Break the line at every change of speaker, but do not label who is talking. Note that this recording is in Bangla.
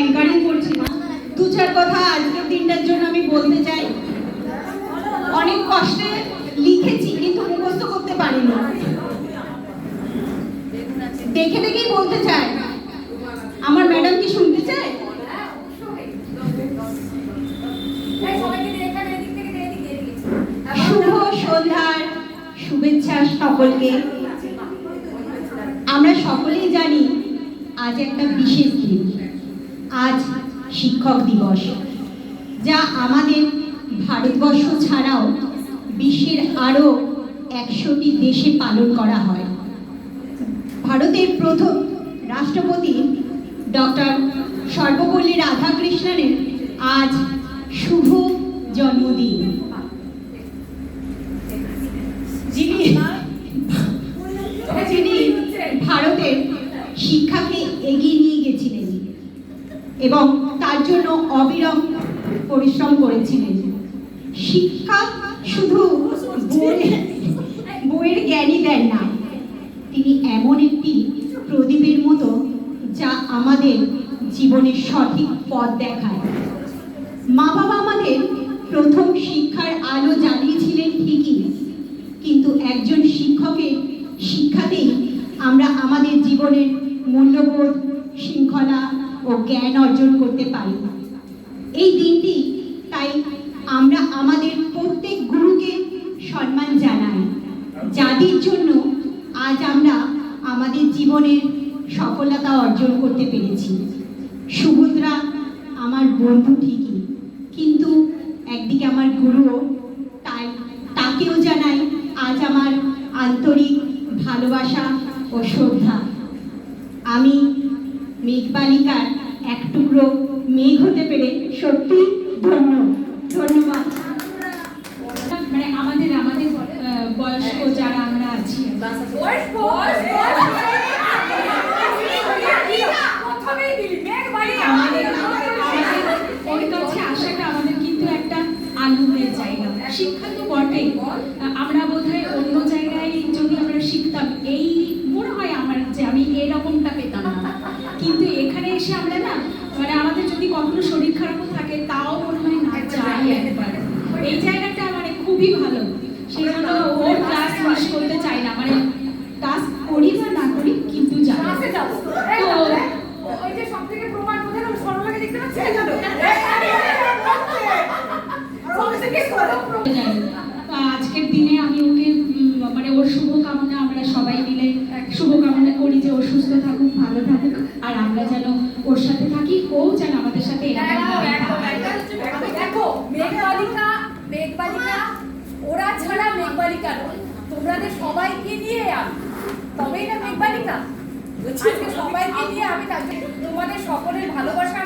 এনকারেজ করছি না, দু চার কথা আজকের দিনটার জন্য আমি বলতে চাই। অনেক কষ্টে লিখেছি কিন্তু মুখস্থ করতে পারিনি, দেখে দেখেই বলতে চাই। আমার ম্যাডাম কি শুনতে চায়? শুভ সন্ধ্যার শুভেচ্ছা সকলকে। আমরা সকলেই জানি আজ একটা বিশেষ দিন, আজ শিক্ষক দিবস, যা আমাদের ভারতবর্ষ ছাড়াও বিশ্বের আরও 100টি দেশে পালন করা হয়। ভারতের প্রথম রাষ্ট্রপতি ডক্টর সর্বপল্লী রাধাকৃষ্ণনের আজ শুভ জন্মদিন। যিনি ভারতের শিক্ষাকে এগিয়ে নিয়ে গেছিলেন এবং তার জন্য অবিরাম পরিশ্রম করেছিলেন। শিক্ষা শুধু বইয়ের জ্ঞানই দেন না, তিনি এমন একটি প্রদীপের মতো যা আমাদের জীবনের সঠিক পথ দেখায়। মা বাবা আমাদের প্রথম শিক্ষার আলো জ্বালিয়েছিলেন ঠিকই, কিন্তু একজন শিক্ষকের শিক্ষাতেই আমরা আমাদের জীবনের মূল্যবোধ, শৃঙ্খলা ও জ্ঞান অর্জন করতে পারি। এই দিনটি তাই আমরা আমাদের প্রত্যেক গুরুকে সম্মান জানাই, যাদের জন্য আজ আমরা আমাদের জীবনের সফলতা অর্জন করতে পেরেছি। সুভদ্রা আমার বন্ধু ঠিকই, কিন্তু একদিকে আমার গুরুও, তাই তাকেও জানাই আজ আমার আন্তরিক ভালোবাসা ও শ্রদ্ধা। আমি মেঘবালিকার এক টুকরো মেঘ হতে পেরে সত্যি ধন্যবাদ।
মানে আমাদের বয়স্ক যারা আমরা আছি, ওর কাছে আসাটা আমাদের কিন্তু একটা আনন্দের জায়গা। শিক্ষা তো বটেই, আমরা বোধহয় অন্য জায়গায় যদি আমরা শিখতাম এই মনে হয় আমার যে আমি এরকমটা পেতাম না, কিন্তু এখানে এসে আমরা না, মানে আমাদের যদি কখনো শরীর খারাপও থাকে তাও মনে হয় না যাই একবার। এই জায়গাটা মানে খুবই ভালো, সেই জন্য ওর ক্লাস মিস করতে চাই না। মানে ক্লাস করি বা না করি কিন্তু যাই। আজকের দিনে আমি ওকে মানে ওর শুভকামনা, আমরা সবাই মিলে শুভকামনা করি যে ও সুস্থ থাকুক, ভালো থাকুক, আর আমরা যেন ওর সাথে থাকি, ও যেন আমাদের সাথে
দেখো মেঘবালিকা ওরা ছাড়া মেঘবালিকা নয়, তোমাদের সবাইকে নিয়ে আমি, তবেই না মেঘবালিকা। আজকে সবাইকে নিয়ে আমি তোমাদের সকলের ভালোবাসা